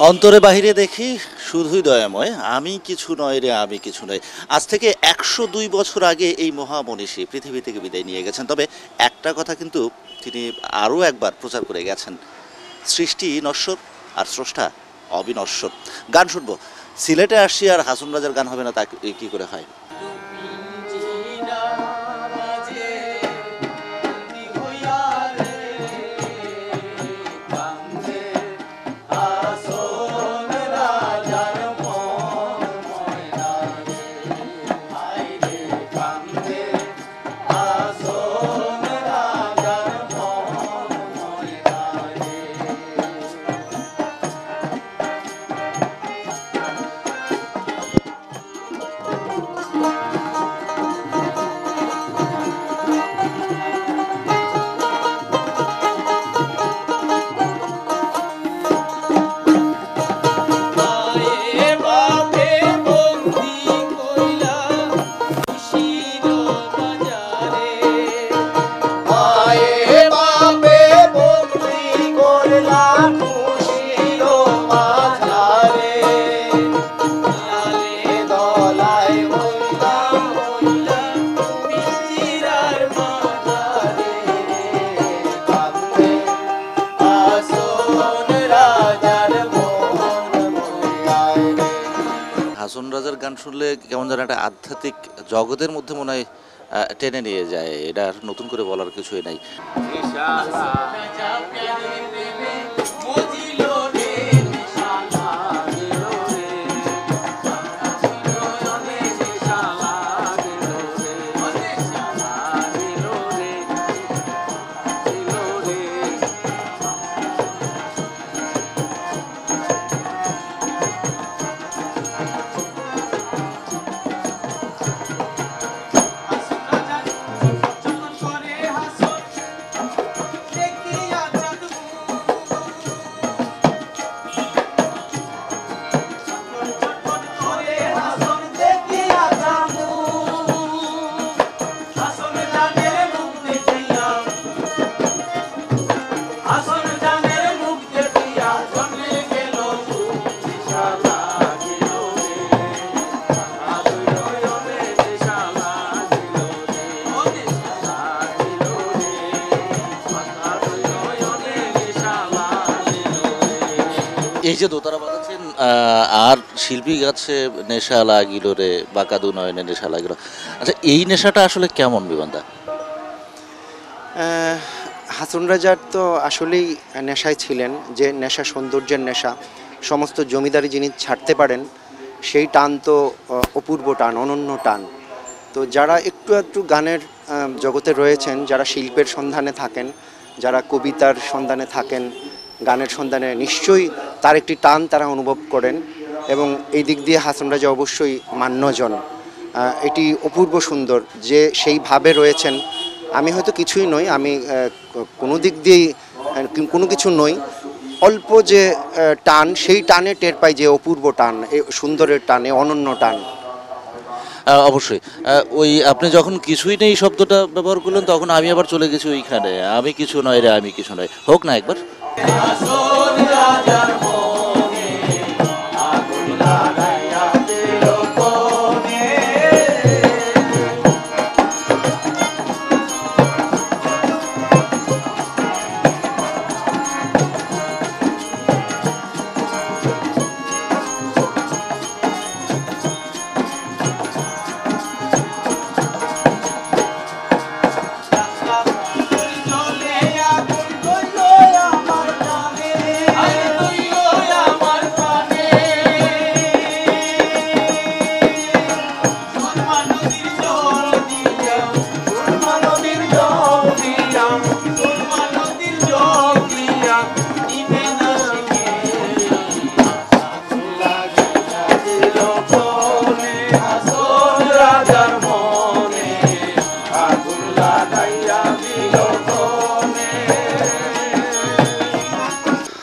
অন্তরে বাহিরে দেখি শুধুই দয়াময়, আমি কিছু নয় রে আমি কিছু নয়। আজ থেকে ১০২ বছর আগে এই মহামনীষী পৃথিবী থেকে বিদায় নিয়ে গেছেন। তবে একটা কথা কিন্তু তিনি আরও একবার প্রচার করে গেছেন, সৃষ্টি নশ্বর আর স্রষ্টা অবিনশ্বর। গান শুনবো, সিলেটে আসছি আর হাসন রাজার গান হবে না তা কি করে হয়? হাসন রাজার গান শুনলে কেমন যেন একটা আধ্যাত্মিক জগতের মধ্যে মনে হয় টেনে নিয়ে যায়। এটা আর নতুন করে বলার কিছুই নাই। এই যে দোতারা বাজাচ্ছেন আর শিল্পী গাছে নেশা লাগিল রে, বাঁকাদু নয়নে নেশা লাগিল। আচ্ছা, এই নেশাটা আসলে কেমন বিমানদা? হাসন রাজার তো আসলেই নেশায় ছিলেন, যে নেশা সৌন্দর্যের নেশা। সমস্ত জমিদারি যিনি ছাড়তে পারেন সেই টান তো অপূর্ব টান, অনন্য টান। তো যারা একটু একটু গানের জগতে রয়েছেন, যারা শিল্পের সন্ধানে থাকেন, যারা কবিতার সন্ধানে থাকেন, গানের সন্ধানে, নিশ্চয়ই তার একটি টান তারা অনুভব করেন। এবং এই দিক দিয়ে হাসন রাজা অবশ্যই মান্যজন। এটি অপূর্ব সুন্দর যে সেইভাবে রয়েছেন। আমি হয়তো কিছুই নই, আমি কোনো দিক দিয়েই কোনো কিছু নই। অল্প যে টান, সেই টানে টের পাই যে অপূর্ব টান, এ সুন্দরের টানে, অনন্য টান। অবশ্যই। ওই আপনি যখন কিছুই নেই শব্দটা ব্যবহার করলেন, তখন আমি আবার চলে গেছি ওইখানে, আমি কিছু নয় রে আমি কিছু নয়। হোক না একবার।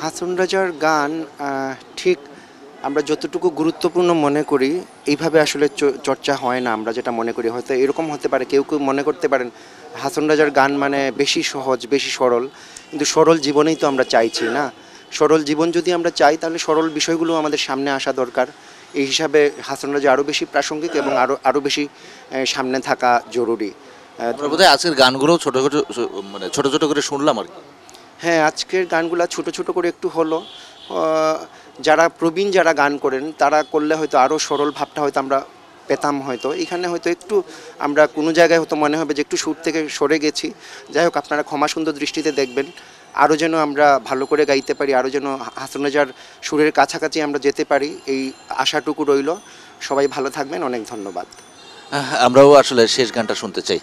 হাসন রাজার গান ঠিক আমরা যতটুকু গুরুত্বপূর্ণ মনে করি এইভাবে আসলে চর্চা হয় না। আমরা যেটা মনে করি, হয়তো এরকম হতে পারে, কেউ কেউ মনে করতে পারেন হাসন রাজার গান মানে বেশি সহজ, বেশি সরল। কিন্তু সরল জীবনেই তো আমরা চাইছি না, সরল জীবন যদি আমরা চাই তাহলে সরল বিষয়গুলো আমাদের সামনে আসা দরকার। এই হিসাবে হাসান রাজা আরও বেশি প্রাসঙ্গিক এবং আরও বেশি সামনে থাকা জরুরি। আমরা বোধহয় আজকের গানগুলো ছোট ছোট মানে ছোট ছোট করে শুনলাম আর কি। হ্যাঁ, আজকের গানগুলা ছোট ছোট করে একটু হলো। যারা প্রবীণ যারা গান করেন তারা করলে হয়তো আরও সরল ভাবটা হয়তো আমরা পেতাম। হয়তো এখানে হয়তো একটু আমরা কোনো জায়গায় হয়তো মনে হবে যে একটু সুর থেকে সরে গেছি। যাই হোক, আপনারা ক্ষমা সুন্দর দৃষ্টিতে দেখবেন। আরও যেন আমরা ভালো করে গাইতে পারি, আরও যেন হাসান রাজার সুরের কাছাকাছি আমরা যেতে পারি, এই আশাটুকু রইল। সবাই ভালো থাকবেন, অনেক ধন্যবাদ। আমরাও আসলে শেষ গানটা শুনতে চাই।